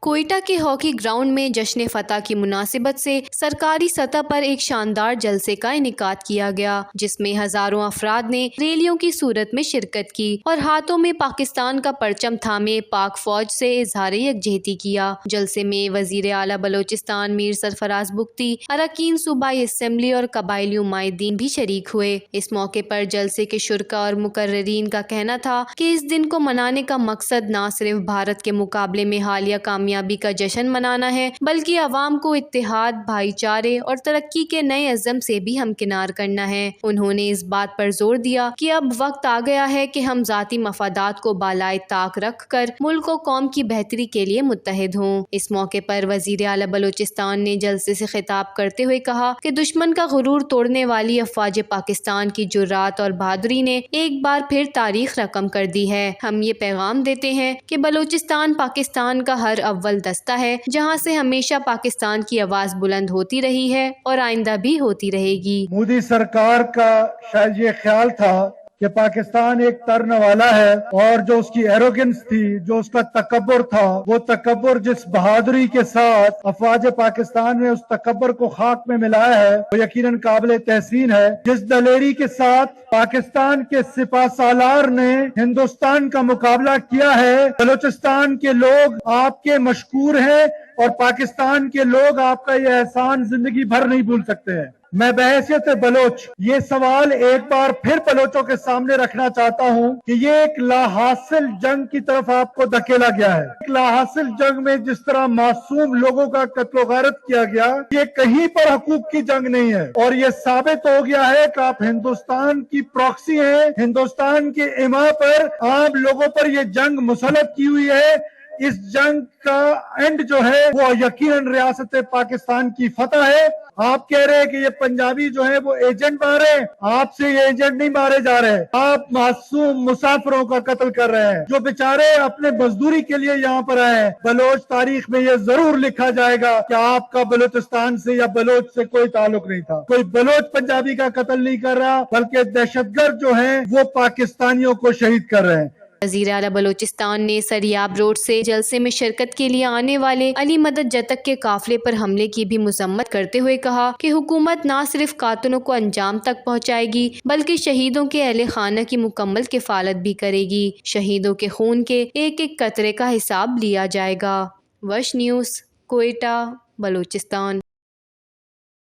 کوئٹہ کے hockey ground میں جشن فتح کی مناسبت سے سرکاری سطح پر ایک شاندار جلسے کا انعقاد کیا گیا، جس میں ہزاروں افراد نے ریلیوں کی صورت میں شرکت کی اور ہاتھوں میں پاکستان کا پرچم تھامے پاک فوج سے اظہار یکجہتی کیا۔ جلسے میں وزیر اعلیٰ بلوچستان میر سرفراز بگٹی، اراکین صوبائی اسمبلی اور قبائلی نمائندین بھی شریک ہوئے۔ اس موقع پر جلسے کے شرکاء اور مقررین کا کہنا تھا کہ اس دن کو منانے کا مقصد نہ صرف بھارت کے مقابلے میں حالیہ کامیابی کا جشن منانا ہے، بلکہ عوام کو اتحاد، بھائی چارے اور ترقی کے نئے عزم سے بھی ہمکنار کرنا ہے۔ انہوں نے اس بات پر زور دیا کہ اب وقت آ گیا ہے کہ ہم ذاتی مفادات کو بالائے طاق رکھ کر ملک و قوم کی بہتری کے لیے متحد ہوں۔ اس موقع پر وزیر اعلیٰ بلوچستان نے جلسے سے خطاب کرتے ہوئے کہا کہ دشمن کا غرور توڑنے والی افواج پاکستان کی جرات اور بہادری نے ایک بار پھر تاریخ رقم کر دی ہے۔ ہم یہ پیغام دیتے ہیں کہ بلوچستان پاکستان کا ہر اول دستہ ہے، جہاں سے ہمیشہ پاکستان کی آواز بلند ہوتی رہی ہے اور آئندہ بھی ہوتی رہے گی۔ مودی سرکار کا شاید یہ خیال تھا کہ پاکستان ایک ترن والا ہے، اور جو اس کی ایروگنس تھی، جو اس کا تکبر تھا، وہ تکبر جس بہادری کے ساتھ افواج پاکستان نے اس تکبر کو خاک میں ملایا ہے، وہ یقیناً قابل تحسین ہے۔ جس دلیری کے ساتھ پاکستان کے سپہ سالار نے ہندوستان کا مقابلہ کیا ہے، بلوچستان کے لوگ آپ کے مشکور ہیں اور پاکستان کے لوگ آپ کا یہ احسان زندگی بھر نہیں بھول سکتے ہیں۔ میں بحیثیت بلوچ یہ سوال ایک بار پھر بلوچوں کے سامنے رکھنا چاہتا ہوں کہ یہ ایک لا حاصل جنگ کی طرف آپ کو دھکیلا گیا ہے۔ ایک لا حاصل جنگ میں جس طرح معصوم لوگوں کا قتل و غارت کیا گیا، یہ کہیں پر حقوق کی جنگ نہیں ہے، اور یہ ثابت ہو گیا ہے کہ آپ ہندوستان کی پراکسی ہیں۔ ہندوستان کے ایما پر عام لوگوں پر یہ جنگ مسلط کی ہوئی ہے۔ اس جنگ کا اینڈ جو ہے وہ یقیناً ریاست پاکستان کی فتح ہے۔ آپ کہہ رہے ہیں کہ یہ پنجابی جو ہے وہ ایجنٹ مارے ہیں، آپ سے یہ ایجنٹ نہیں مارے جا رہے، آپ معصوم مسافروں کا قتل کر رہے ہیں جو بیچارے اپنے مزدوری کے لیے یہاں پر آئے ہیں۔ بلوچ تاریخ میں یہ ضرور لکھا جائے گا کہ آپ کا بلوچستان سے یا بلوچ سے کوئی تعلق نہیں تھا۔ کوئی بلوچ پنجابی کا قتل نہیں کر رہا، بلکہ دہشت گرد جو ہیں وہ پاکستانیوں کو شہید کر رہے ہیں۔ وزیر اعلیٰ بلوچستان نے سریاب روڈ سے جلسے میں شرکت کے لیے آنے والے علی مدد جتک کے قافلے پر حملے کی بھی مذمت کرتے ہوئے کہا کہ حکومت نہ صرف قاتلوں کو انجام تک پہنچائے گی، بلکہ شہیدوں کے اہل خانہ کی مکمل کفالت بھی کرے گی۔ شہیدوں کے خون کے ایک ایک قطرے کا حساب لیا جائے گا۔ وش نیوز، کوئٹہ، بلوچستان۔